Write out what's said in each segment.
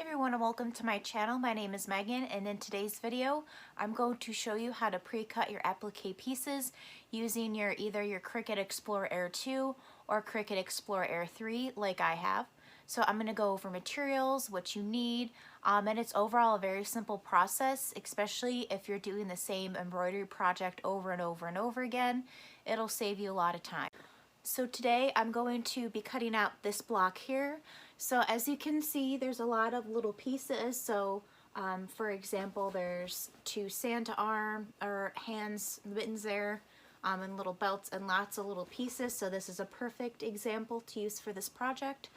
Everyone, and welcome to my channel. My name is Megan, and in today's video I'm going to show you how to pre-cut your applique pieces using either your Cricut Explorer Air 2 or Cricut Explorer Air 3 like I have. So I'm going to go over materials, what you need, and it's overall a very simple process, especially if you're doing the same embroidery project over and over and over again. It'll save you a lot of time. So today I'm going to be cutting out this block here. So as you can see, there's a lot of little pieces. So for example, there's two Santa arm or hands, mittens there, and little belts and lots of little pieces. So this is a perfect example to use for this project.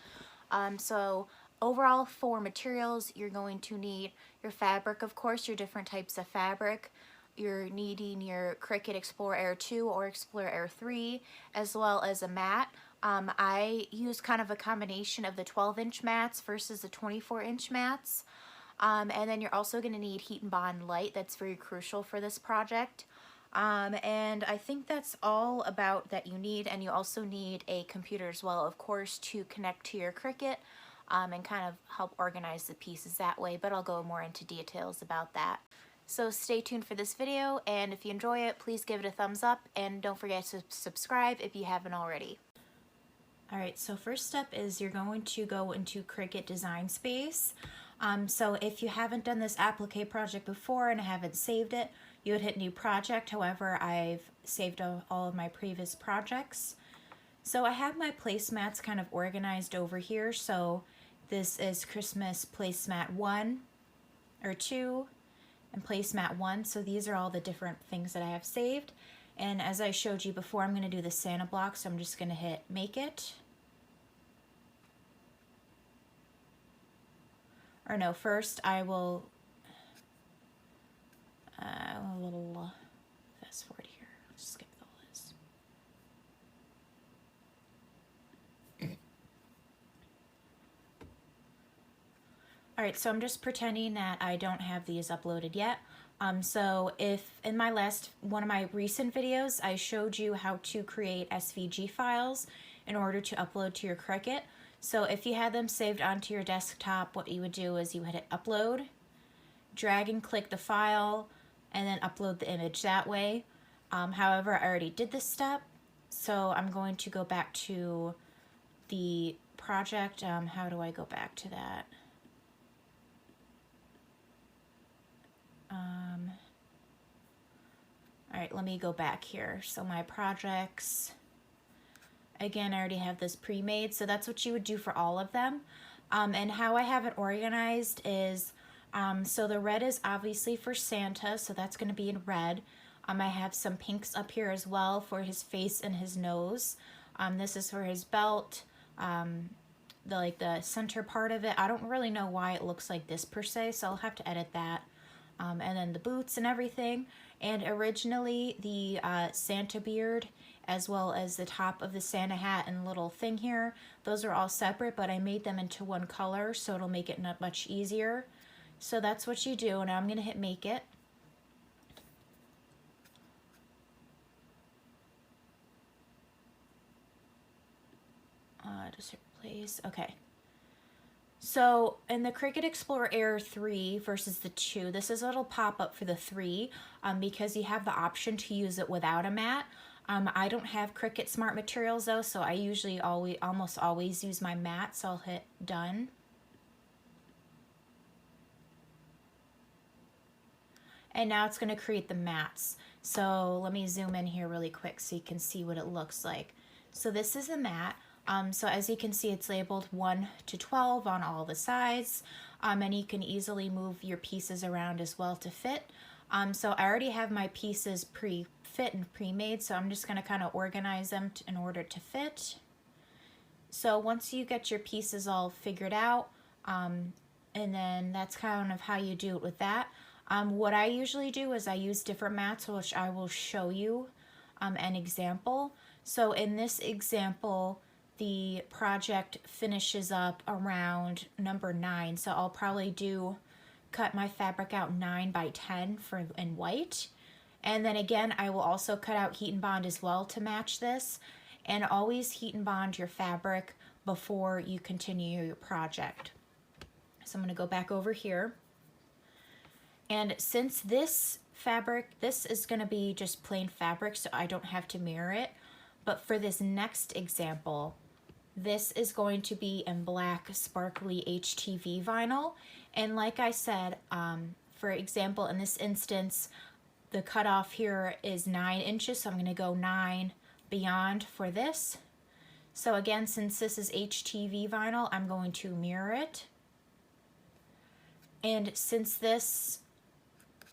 So overall for materials, you're going to need your fabric, of course, your different types of fabric. You're needing your Cricut Explorer Air 2 or Explorer Air 3, as well as a mat. I use kind of a combination of the 12-inch mats versus the 24-inch mats. And then you're also going to need heat and bond light. That's very crucial for this project. And I think that's all about that you need. And you also need a computer as well, of course, to connect to your Cricut and kind of help organize the pieces that way. But I'll go more into details about that. So stay tuned for this video, and if you enjoy it, please give it a thumbs up, and don't forget to subscribe if you haven't already. Alright, so first step is you're going to go into Cricut Design Space. So if you haven't done this applique project before and haven't saved it, you would hit New Project. However, I've saved all of my previous projects. So I have my placemats kind of organized over here. So this is Christmas placemat 1 or 2. And placemat 1, so these are all the different things that I have saved. And as I showed you before, I'm going to do the Santa block, so I'm just going to hit make it. Or no, first I will a little fast forward here. Skip all this. Alright, so I'm just pretending that I don't have these uploaded yet. So if in one of my recent videos, I showed you how to create SVG files in order to upload to your Cricut. So if you had them saved onto your desktop, what you would do is you would hit upload, drag and click the file, and then upload the image that way. However, I already did this step, so I'm going to go back to the project. How do I go back to that? All right, let me go back here. So my projects, again, I already have this pre-made, so that's what you would do for all of them. And how I have it organized is, so the red is obviously for Santa, so that's going to be in red. I have some pinks up here as well for his face and his nose. This is for his belt, the center part of it. I don't really know why it looks like this per se, so I'll have to edit that. And then the boots and everything. And originally the Santa beard as well as the top of the Santa hat and little thing here, those are all separate, but I made them into one color so it'll make it not much easier. So that's what you do. Now I'm going to hit make it. Just hit replace. Okay. So in the Cricut Explorer Air 3 versus the 2, this is what'll pop up for the 3 because you have the option to use it without a mat. I don't have Cricut Smart Materials though, so I usually almost always use my mat, so I'll hit done. And now it's going to create the mats. So let me zoom in here really quick so you can see what it looks like. So this is a mat. So as you can see, it's labeled 1 to 12 on all the sides, and you can easily move your pieces around as well to fit. So I already have my pieces pre-fit and pre-made, so I'm just going to kind of organize them in order to fit. So once you get your pieces all figured out, and then that's kind of how you do it with that. What I usually do is I use different mats, which I will show you an example. So in this example, the project finishes up around number 9, so I'll probably cut my fabric out 9 by 10 in white, and then again I will also cut out heat and bond as well to match this, and always heat and bond your fabric before you continue your project. So I'm going to go back over here. And since this fabric, this is going to be just plain fabric, so I don't have to mirror it. But for this next example, this is going to be in black sparkly HTV vinyl. And like I said, for example, in this instance, the cutoff here is 9 inches, so I'm going to go 9 beyond for this. So again, since this is HTV vinyl, I'm going to mirror it. And since this,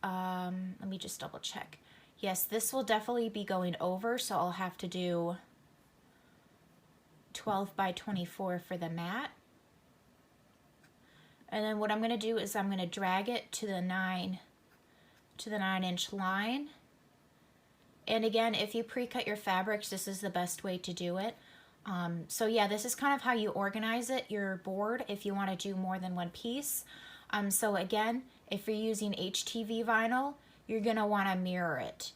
let me just double check. Yes, this will definitely be going over, so I'll have to do 12 by 24 for the mat. And then what I'm going to do is I'm going to drag it to the 9-inch line. And again, if you pre-cut your fabrics, this is the best way to do it. So yeah, this is kind of how you organize it, your board, if you want to do more than one piece. So again, if you're using HTV vinyl, you're going to want to mirror it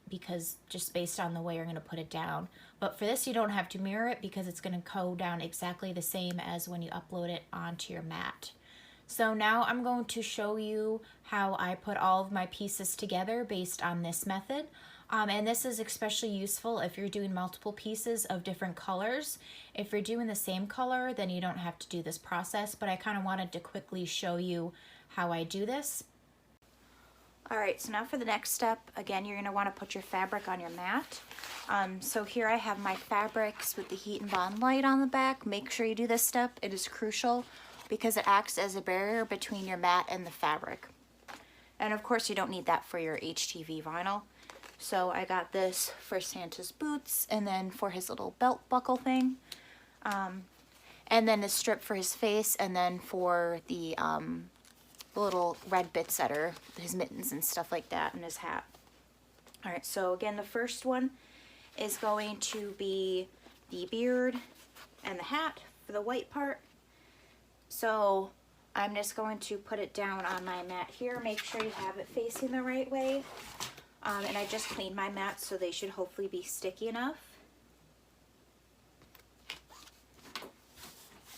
because just based on the way you're going to put it down. But for this, you don't have to mirror it because it's going to go down exactly the same as when you upload it onto your mat. So now I'm going to show you how I put all of my pieces together based on this method. And this is especially useful if you're doing multiple pieces of different colors. If you're doing the same color, then you don't have to do this process, but I kind of wanted to quickly show you how I do this. Alright, so now for the next step, again, you're going to want to put your fabric on your mat. So here I have my fabrics with the heat and bond light on the back. Make sure you do this step. It is crucial because it acts as a barrier between your mat and the fabric. And of course, you don't need that for your HTV vinyl. So I got this for Santa's boots, and then for his little belt buckle thing, and then the strip for his face, and then for the little red bits that are his mittens and stuff like that, and his hat. All right, so again, the first one is going to be the beard and the hat for the white part. So I'm just going to put it down on my mat here. Make sure you have it facing the right way. And I just cleaned my mats, so they should hopefully be sticky enough.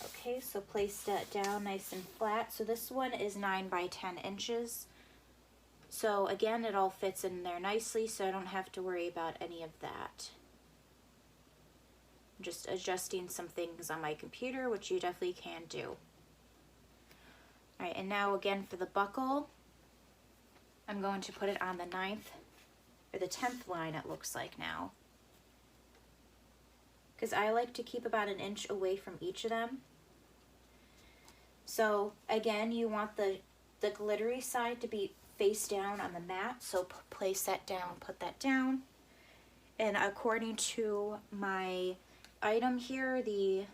Okay, so place that down nice and flat. So this one is 9 by 10 inches. So again, it all fits in there nicely, so I don't have to worry about any of that. I'm just adjusting some things on my computer, which you definitely can do. All right, and now again for the buckle, I'm going to put it on the 9th or the 10th line, it looks like now, because I like to keep about 1 inch away from each of them. So again, you want the glittery side to be face down on the mat, so place that down, put that down. And according to my item here, the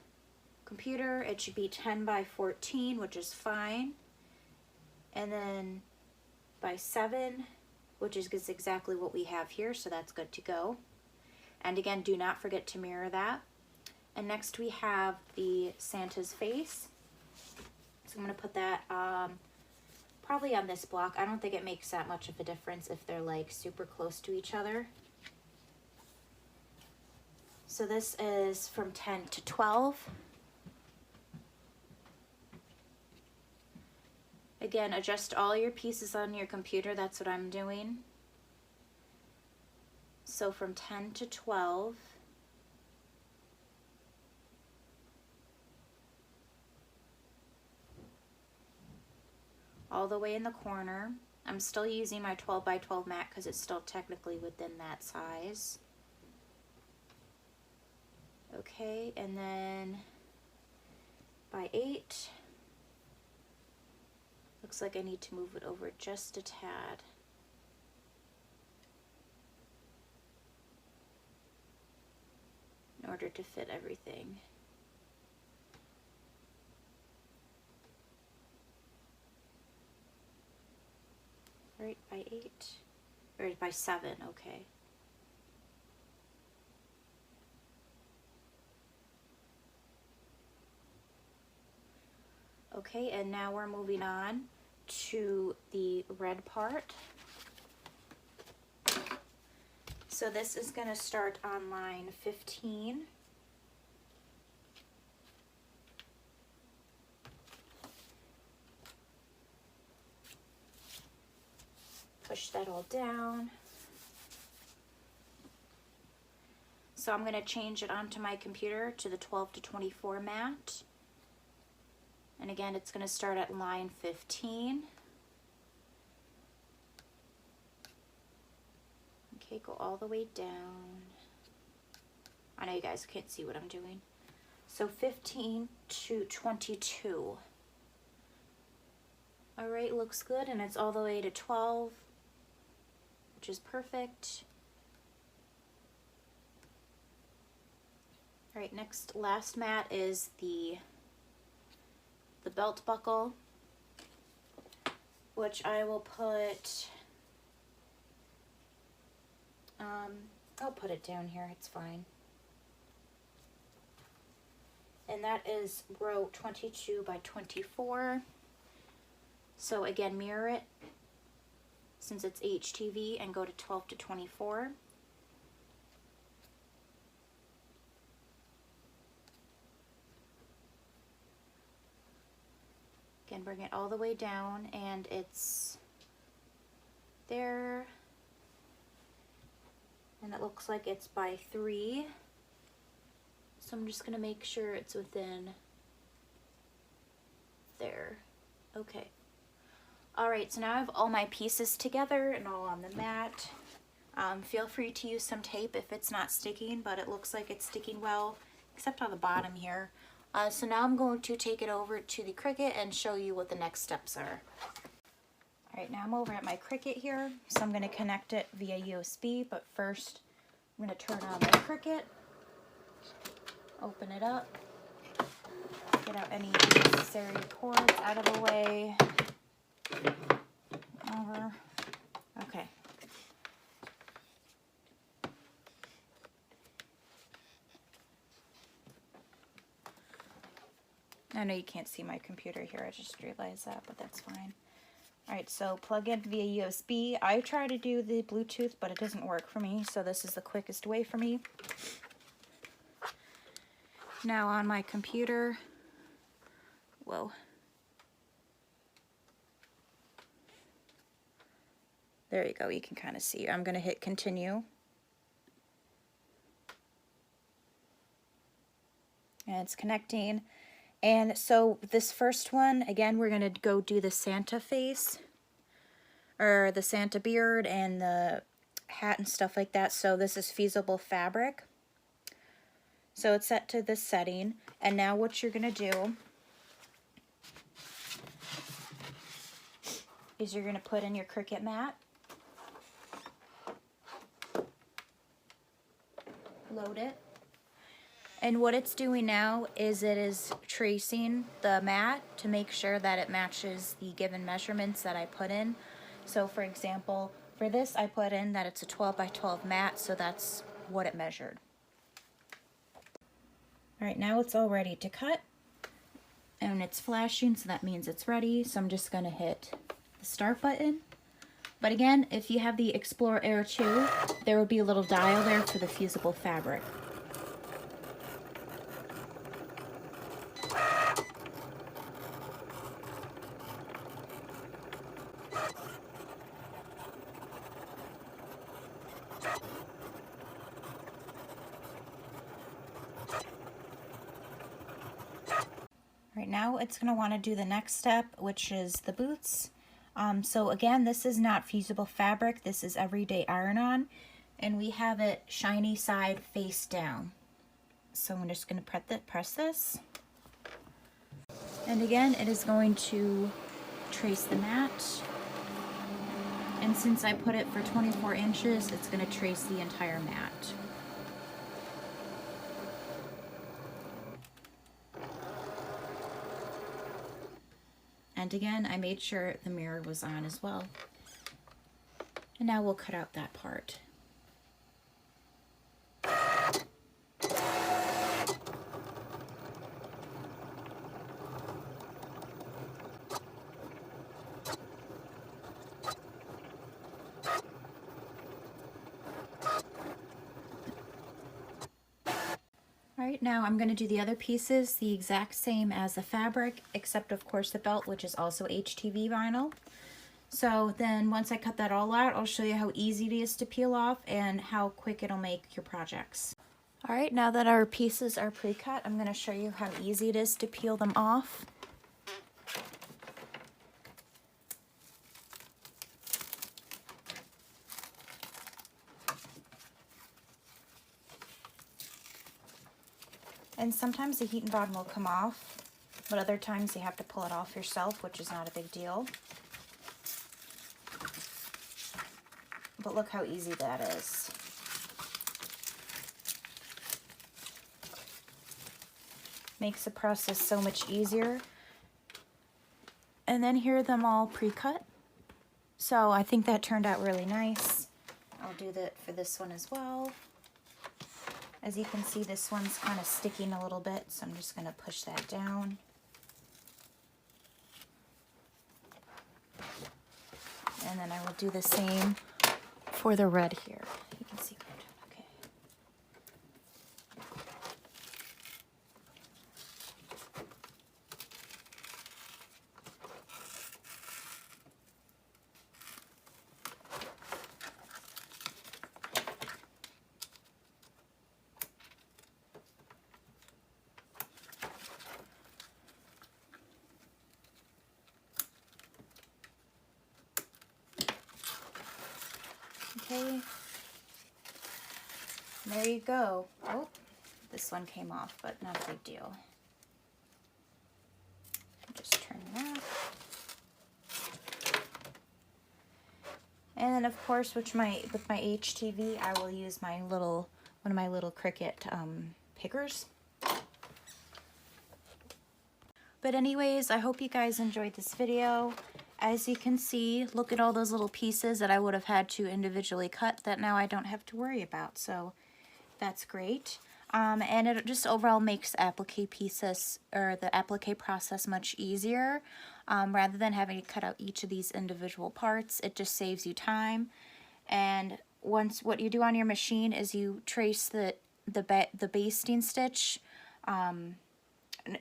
computer, it should be 10 by 14, which is fine. And then by 7, which is exactly what we have here, so that's good to go. And again, do not forget to mirror that. And next we have the Santa's face. So I'm going to put that probably on this block. I don't think it makes that much of a difference if they're like super close to each other. So this is from 10 to 12. Again, adjust all your pieces on your computer. That's what I'm doing. So from 10 to 12. All the way in the corner. I'm still using my 12 by 12 mat because it's still technically within that size. Okay, and then by 8. Looks like I need to move it over just a tad. In order to fit everything. Right, by 8, or by 7, okay. Okay, and now we're moving on to the red part. So this is going to start on line 15. push that all down. So I'm going to change it onto my computer to the 12 to 24 mat. And again, it's going to start at line 15. Okay, go all the way down. I know you guys can't see what I'm doing. So 15 to 22. All right, looks good, and it's all the way to 12, which is perfect. All right, next, last mat is the belt buckle, which I will put, I'll put it down here, it's fine. And that is row 22 by 24. So again, mirror it since it's HTV and go to 12 to 24. Again, bring it all the way down, and it's there. And it looks like it's by 3. So I'm just going to make sure it's within there. Okay. Alright, so now I have all my pieces together and all on the mat. Feel free to use some tape if it's not sticking, but it looks like it's sticking well, except on the bottom here. So now I'm going to take it over to the Cricut and show you what the next steps are. Alright, now I'm over at my Cricut here, so I'm going to connect it via USB, but first I'm going to turn on my Cricut, open it up, get out any unnecessary cords out of the way. Over. Okay. I know you can't see my computer here, I just realized that, but that's fine. Alright, so plug in via USB. I try to do the Bluetooth, but it doesn't work for me, so this is the quickest way for me. Now on my computer, whoa. There you go, you can kind of see. I'm going to hit continue. And it's connecting. And so this first one, again, we're going to go do the Santa face, or the Santa beard and the hat and stuff like that. So this is Feasible Fabric. So it's set to this setting. And now what you're going to do is you're going to put in your Cricut mat. Load it. And what it's doing now is it is tracing the mat to make sure that it matches the given measurements that I put in. So for example, for this I put in that it's a 12 by 12 mat, so that's what it measured. Alright, now it's all ready to cut. And it's flashing, so that means it's ready. So I'm just going to hit the start button. But again, if you have the Explorer Air 2, there will be a little dial there for the Feasible Fabric. Right now it's going to want to do the next step, which is the boots. So again, this is not Feasible Fabric, this is Everyday Iron-On, and we have it shiny side face down. So I'm just going to press this. And again, it is going to trace the mat. And since I put it for 24 inches, it's going to trace the entire mat. And again, I made sure the mirror was on as well. And now we'll cut out that part. Alright, now I'm going to do the other pieces the exact same as the fabric, except of course the belt, which is also HTV vinyl. So then once I cut that all out, I'll show you how easy it is to peel off and how quick it'll make your projects. All right, now that our pieces are pre-cut, I'm going to show you how easy it is to peel them off. And sometimes the heat and bond will come off, but other times you have to pull it off yourself, which is not a big deal. But look how easy that is. Makes the process so much easier. And then here are them all pre-cut. So I think that turned out really nice. I'll do that for this one as well. As you can see, this one's kind of sticking a little bit, so I'm just going to push that down. And then I will do the same for the red here. You can see what I'm doing, okay. Okay, there you go. Oh, this one came off, but not a big deal. Just turn that. And then of course, with my HTV, I will use my one of my little Cricut pickers. But anyways, I hope you guys enjoyed this video. As you can see, look at all those little pieces that I would have had to individually cut that now I don't have to worry about. So that's great. And it just overall makes the appliqué pieces, or the appliqué process, much easier. Rather than having to cut out each of these individual parts, it just saves you time. And what you do on your machine is you trace the basting stitch.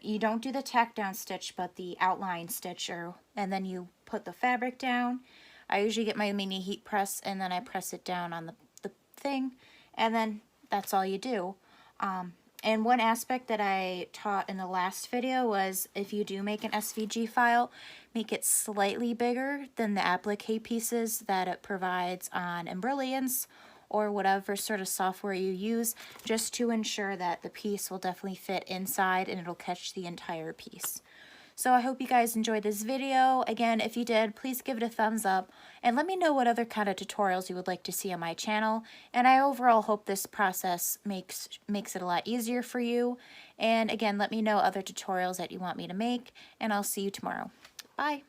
You don't do the tack down stitch, but the outline stitch, and then you put the fabric down. I usually get my mini heat press and then I press it down on the thing, and then that's all you do. And one aspect that I taught in the last video was if you do make an SVG file, make it slightly bigger than the applique pieces that it provides on Embrilliance or whatever sort of software you use, just to ensure that the piece will definitely fit inside and it'll catch the entire piece. So I hope you guys enjoyed this video. Again, if you did, please give it a thumbs up and let me know what other kind of tutorials you would like to see on my channel. And I overall hope this process makes it a lot easier for you. And again, let me know other tutorials that you want me to make, and I'll see you tomorrow. Bye.